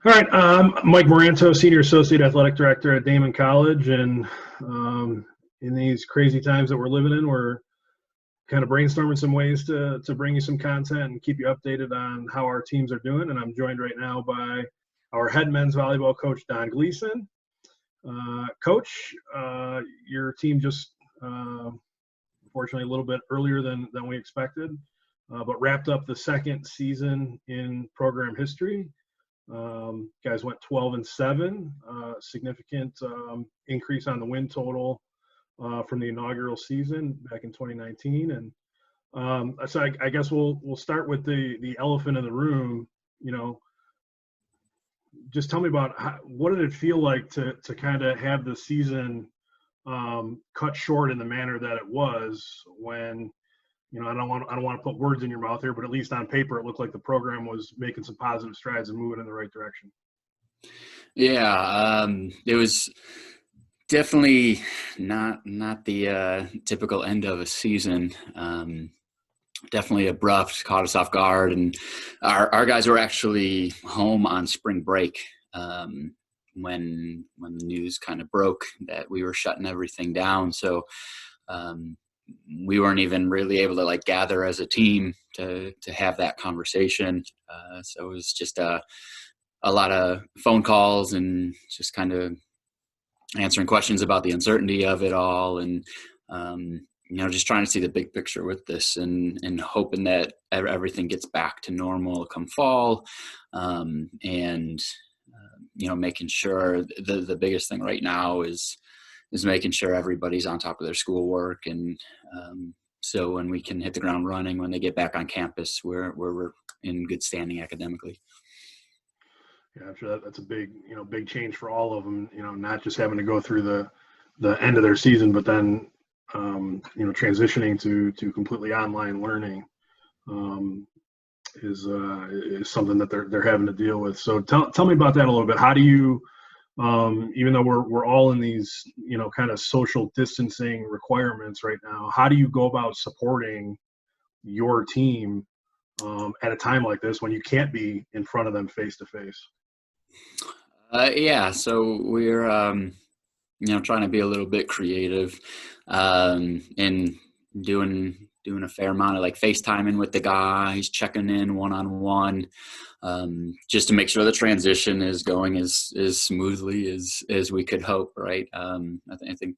All right, Mike Moranto, Senior Associate Athletic Director at Daemen College, and in these crazy times that we're living in, we're kind of brainstorming some ways to bring you some content and keep you updated on how our teams are doing. And I'm joined right now by our head men's volleyball coach, Don Gleason. Coach, your team just, unfortunately, a little bit earlier than we expected, but wrapped up the second season in program history. Guys went 12-7, significant increase on the win total from the inaugural season back in 2019. And so I guess we'll start with the elephant in the room. You know, just tell me about what did it feel like to kind of have the season cut short in the manner that it was when, you know, I don't want to put words in your mouth here, but at least on paper, it looked like the program was making some positive strides and moving in the right direction. Yeah, it was definitely not the typical end of a season. Definitely abrupt, caught us off guard, and our guys were actually home on spring break when the news kind of broke that we were shutting everything down. So we weren't even really able to gather as a team to have that conversation. So it was just a lot of phone calls and just kind of answering questions about the uncertainty of it all. And, just trying to see the big picture with this and hoping that everything gets back to normal come fall. Making sure the biggest thing right now is making sure everybody's on top of their schoolwork. And so when we can hit the ground running, when they get back on campus, we're in good standing academically. Yeah, I'm sure that's a big change for all of them, not just having to go through the end of their season, but then, transitioning to completely online learning is something that they're having to deal with. So tell me about that a little bit. How do you, even though we're all in these, kind of social distancing requirements right now, how do you go about supporting your team at a time like this when you can't be in front of them face to face? So we're, trying to be a little bit creative and doing a fair amount of FaceTiming with the guys, checking in one-on-one, just to make sure the transition is going as smoothly as we could hope, right? I think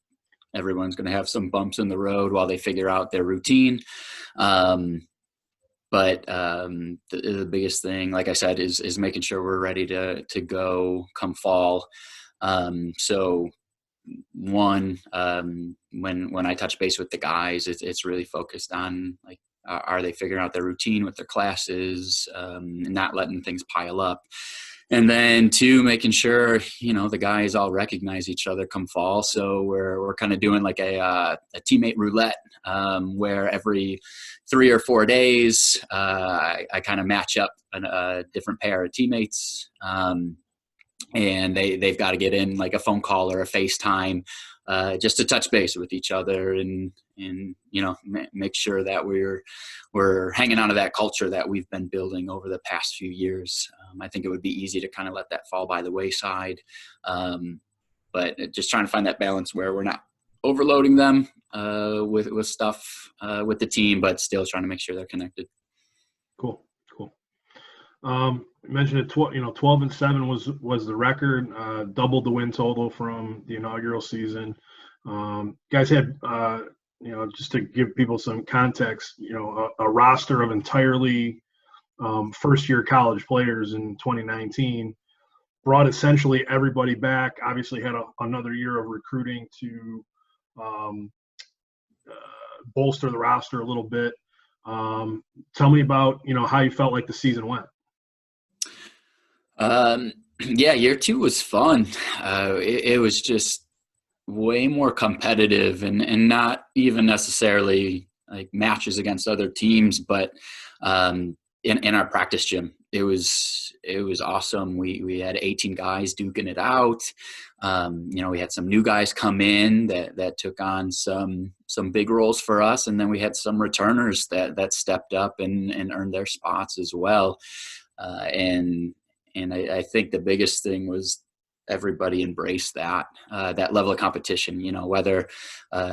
everyone's going to have some bumps in the road while they figure out their routine. But the biggest thing, like I said, is making sure we're ready to go come fall. So one, when I touch base with the guys, it's really focused on are they figuring out their routine with their classes, and not letting things pile up. And then two, making sure, the guys all recognize each other come fall. So we're kind of doing a teammate roulette, where every 3 or 4 days, I kind of match up a different pair of teammates. And they've got to get in a phone call or a FaceTime, just to touch base with each other and make sure that we're hanging on to that culture that we've been building over the past few years. I think it would be easy to kind of let that fall by the wayside, but just trying to find that balance where we're not overloading them with stuff with the team, but still trying to make sure they're connected. Cool. You mentioned it. 12-7 was the record. Doubled the win total from the inaugural season. Guys had, just to give people some context, a roster of entirely first-year college players in 2019. Brought essentially everybody back. Obviously, had another year of recruiting to bolster the roster a little bit. Tell me about how you felt like the season went. Year 2 was fun. It was just way more competitive and not even necessarily matches against other teams, but in our practice gym, it was awesome. We had 18 guys duking it out. We had some new guys come in that took on some big roles for us, and then we had some returners that stepped up and earned their spots as well. And I think the biggest thing was everybody embraced that level of competition, whether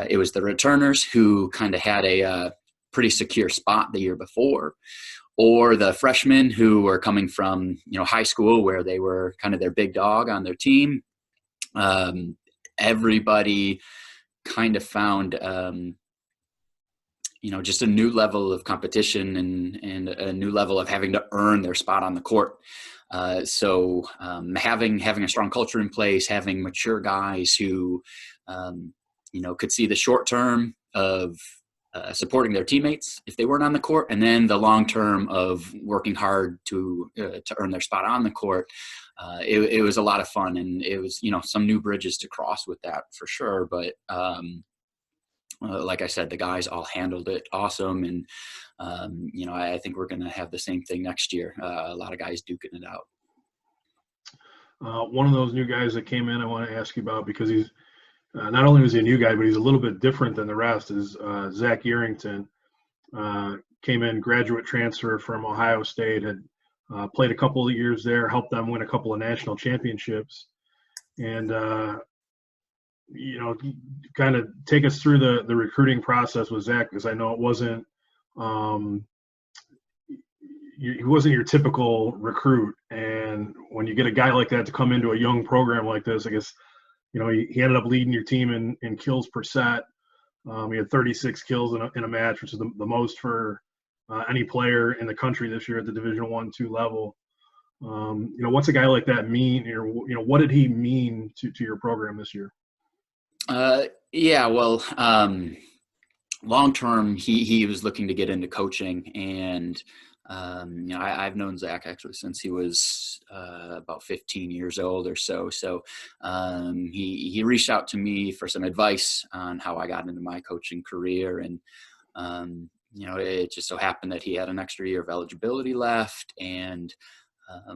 it was the returners who kind of had a pretty secure spot the year before, or the freshmen who were coming from, high school where they were kind of their big dog on their team. Everybody kind of found, just a new level of competition and a new level of having to earn their spot on the court. So having a strong culture in place, having mature guys who, could see the short term of supporting their teammates if they weren't on the court, and then the long term of working hard to earn their spot on the court. It was a lot of fun, and it was some new bridges to cross with that for sure. But like I said, the guys all handled it awesome, and I think we're going to have the same thing next year. A lot of guys duking it out. One of those new guys that came in, I want to ask you about, because he's not only was he a new guy, but he's a little bit different than the rest, is Zack Arrington. Came in, graduate transfer from Ohio State, had played a couple of years there, helped them win a couple of national championships. And, kind of take us through the recruiting process with Zack, because I know it wasn't he wasn't your typical recruit. And when you get a guy like that to come into a young program like this, I guess, he ended up leading your team in kills per set. He had 36 kills in a match, which is the most for any player in the country this year at the Division I, II level. What's a guy like that mean? Or, what did he mean to your program this year? Long term, he was looking to get into coaching, and I've known Zack actually since he was about 15 years old or so. So he reached out to me for some advice on how I got into my coaching career, and it just so happened that he had an extra year of eligibility left, and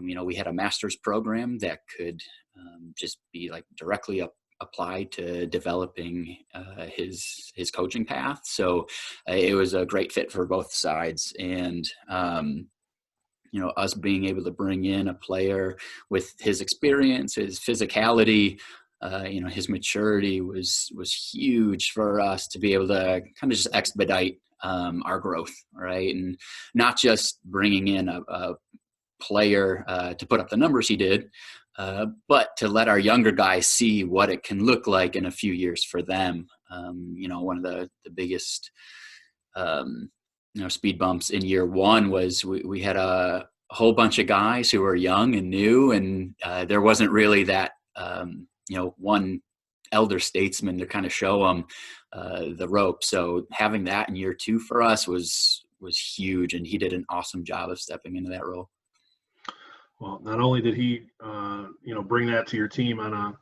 we had a master's program that could just be like directly applied to developing his coaching path. So it was a great fit for both sides. And, us being able to bring in a player with his experience, his physicality, his maturity was huge for us to be able to kind of just expedite our growth, right? And not just bringing in a player to put up the numbers he did, but to let our younger guys see what it can look like in a few years for them. One of the biggest, speed bumps in year one was we had a whole bunch of guys who were young and new, and there wasn't really that, one elder statesman to kind of show them the rope. So having that in year two for us was huge, and he did an awesome job of stepping into that role. Well, not only did he, bring that to your team on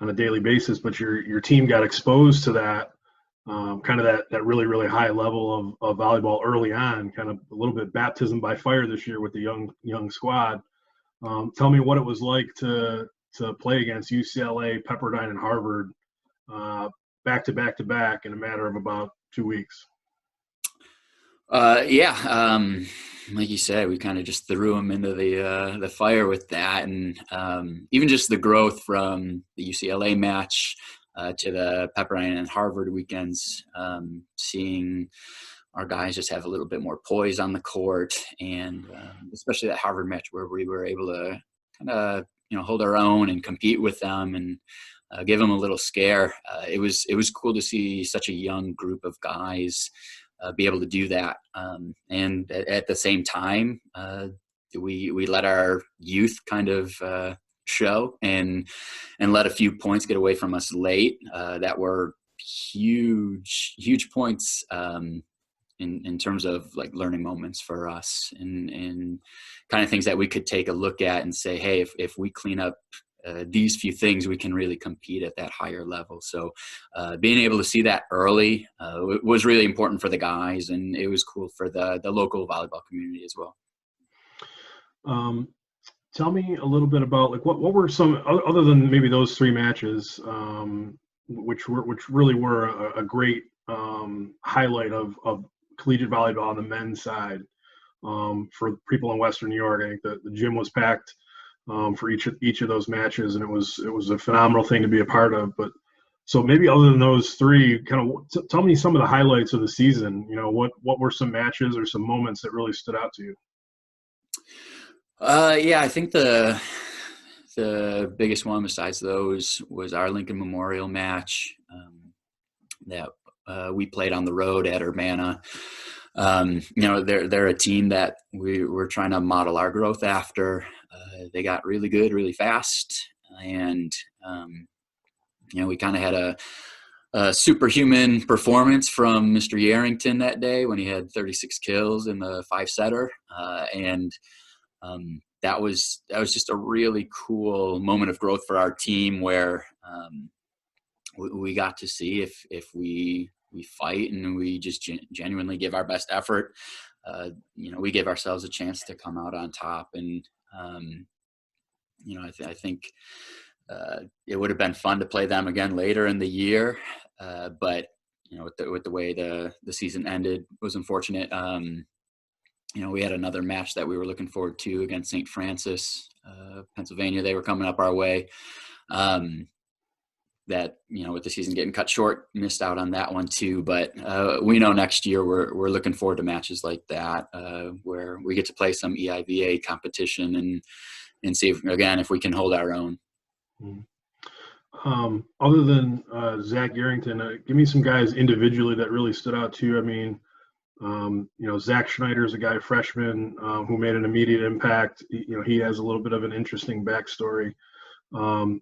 a daily basis, but your team got exposed to that, kind of that really, really high level of volleyball early on, kind of a little bit baptism by fire this year with the young squad. Tell me what it was like to play against UCLA, Pepperdine, and Harvard back to back in a matter of about 2 weeks. Like you said, we kind of just threw him into the fire with that, and even just the growth from the UCLA match to the Pepperdine and Harvard weekends, seeing our guys just have a little bit more poise on the court, and especially that Harvard match where we were able to kind of hold our own and compete with them and give them a little scare. It was cool to see such a young group of guys be able to do that. And at the same time, we let our youth kind of show and let a few points get away from us late that were huge points in terms of like learning moments for us and kind of things that we could take a look at and say, hey, if we clean up these few things, we can really compete at that higher level. So being able to see that early was really important for the guys, and it was cool for the local volleyball community as well. Tell me a little bit about like what were some, other than maybe those three matches, which really were a great highlight of collegiate volleyball on the men's side for people in Western New York. I think the gym was packed for each of those matches, and it was a phenomenal thing to be a part of. But so maybe other than those three, kind of tell me some of the highlights of the season. What were some matches or some moments that really stood out to you? Yeah, I think the biggest one besides those was our Lincoln Memorial match that we played on the road at Urbana. They're a team that we're trying to model our growth after. They got really good really fast, and we kind of had a superhuman performance from Mr. Arrington that day when he had 36 kills in the 5-setter, and that was just a really cool moment of growth for our team where we got to see if we fight and we just genuinely give our best effort, we give ourselves a chance to come out on top. And I think it would have been fun to play them again later in the year, but with the way the season ended, it was unfortunate. We had another match that we were looking forward to against St. Francis, Pennsylvania. They were coming up our way. That with the season getting cut short, missed out on that one too. But we know next year we're looking forward to matches like that, where we get to play some EIVA competition and see if we can hold our own. Other than Zack Arrington, give me some guys individually that really stood out to you. I mean, Zack Schneider is a guy, freshman, who made an immediate impact. He has a little bit of an interesting backstory.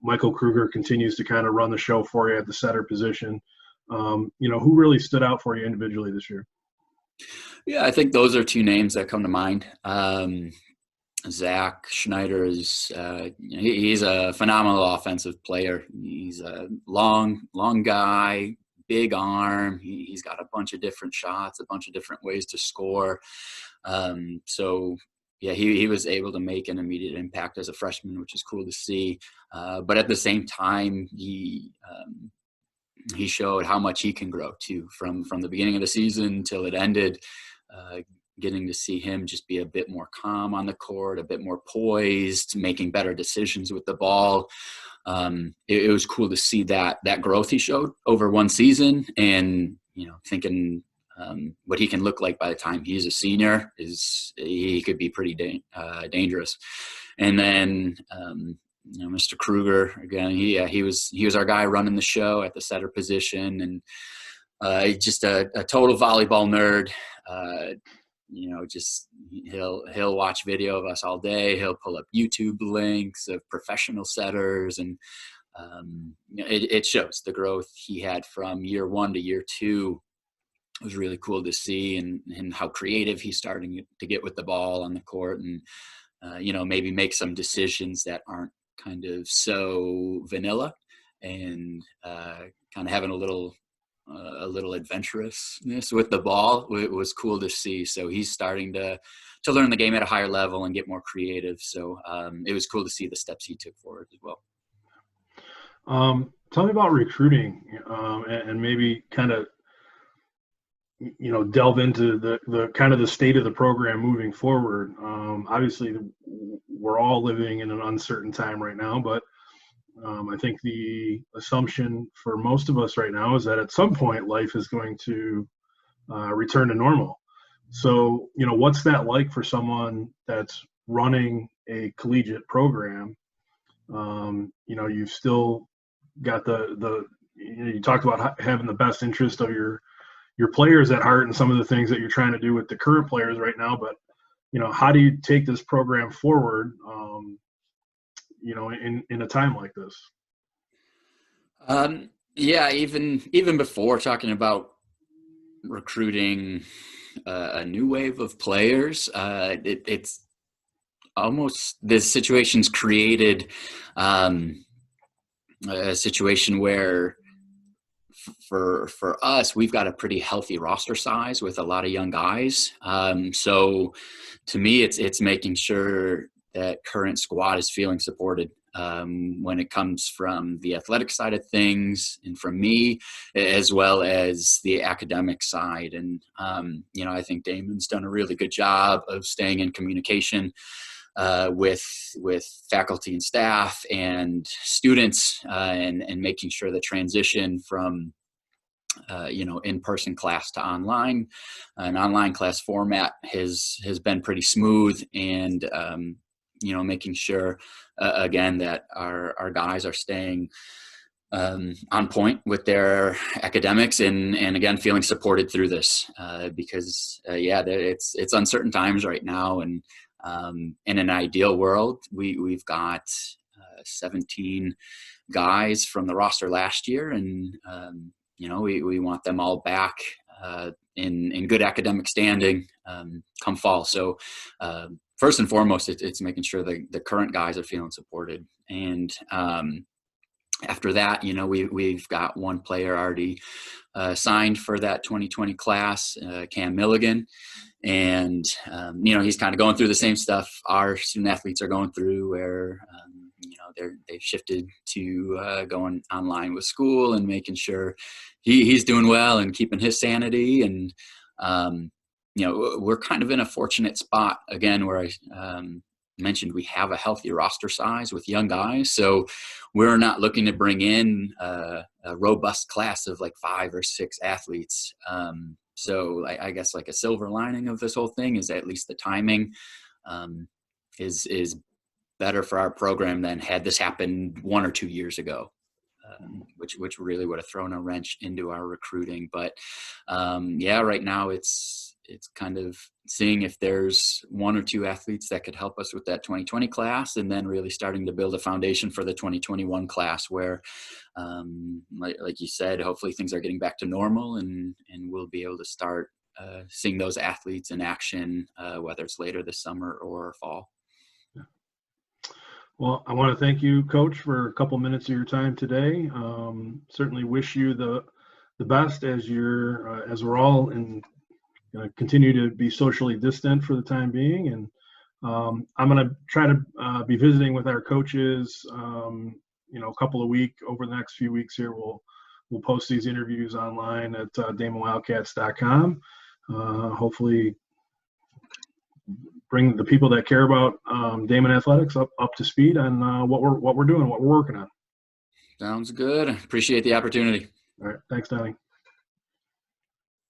Michael Kruger continues to kind of run the show for you at the setter position. Who really stood out for you individually this year? Yeah, I think those are two names that come to mind. Zack Schneider is he's a phenomenal offensive player. He's a long guy, big arm. He's got a bunch of different shots, a bunch of different ways to score. So yeah, he was able to make an immediate impact as a freshman, which is cool to see. But at the same time, he showed how much he can grow too, from the beginning of the season till it ended. Getting to see him just be a bit more calm on the court, a bit more poised, making better decisions with the ball. It was cool to see that growth he showed over one season, and thinking what he can look like by the time he's a senior he could be pretty dangerous. And then Mr. Kruger again, he was our guy running the show at the setter position, and just a total volleyball nerd. Just he'll watch video of us all day. He'll pull up YouTube links of professional setters, and it shows the growth he had from year 1 to year 2. It was really cool to see, and how creative he's starting to get with the ball on the court, and maybe make some decisions that aren't kind of so vanilla, and kind of having a little adventurousness with the ball. It was cool to see. So he's starting to learn the game at a higher level and get more creative. So it was cool to see the steps he took forward as well. Tell me about recruiting, and maybe kind of delve into the kind of the state of the program moving forward. Obviously, we're all living in an uncertain time right now, but I think the assumption for most of us right now is that at some point life is going to return to normal. So, what's that like for someone that's running a collegiate program? You've still got you talked about having the best interest of your players at heart, and some of the things that you're trying to do with the current players right now. But, how do you take this program forward, in a time like this? Yeah, even before talking about recruiting a new wave of players, it's almost, this situation's created a situation where for us, we've got a pretty healthy roster size with a lot of young guys. So to me, it's making sure that current squad is feeling supported when it comes from the athletic side of things, and from me, as well as the academic side. And I think Daemen's done a really good job of staying in communication with faculty and staff and students, and making sure the transition from in-person class to online, an online class format has been pretty smooth, and making sure again that our guys are staying on point with their academics, and again feeling supported through this, because it's uncertain times right now, and in an ideal world we've got 17 guys from the roster last year, and we want them all back in good academic standing come fall. So first and foremost, it's making sure the current guys are feeling supported. And after that, we've got one player already signed for that 2020 class, Cam Milligan. And, he's kind of going through the same stuff our student athletes are going through, where, they've shifted to going online with school and making sure he's doing well and keeping his sanity. And, we're kind of in a fortunate spot, again, where I mentioned we have a healthy roster size with young guys. So we're not looking to bring in a robust class of like 5 or 6 athletes. So I guess like a silver lining of this whole thing is at least the timing is better for our program than had this happened 1 or 2 years ago, which really would have thrown a wrench into our recruiting. But right now it's kind of seeing if there's 1 or 2 athletes that could help us with that 2020 class, and then really starting to build a foundation for the 2021 class where, like you said, hopefully things are getting back to normal, and we'll be able to start seeing those athletes in action, whether it's later this summer or fall. Well, I want to thank you, Coach, for a couple minutes of your time today. Certainly wish you the best as we're all continue to be socially distant for the time being. And I'm going to try to be visiting with our coaches, a couple of weeks over the next few weeks here. We'll post these interviews online at DaemenWildcats.com. Hopefully bring the people that care about Daemen athletics up to speed on what we're doing, what we're working on. Sounds good. Appreciate the opportunity. All right. Thanks, Donnie.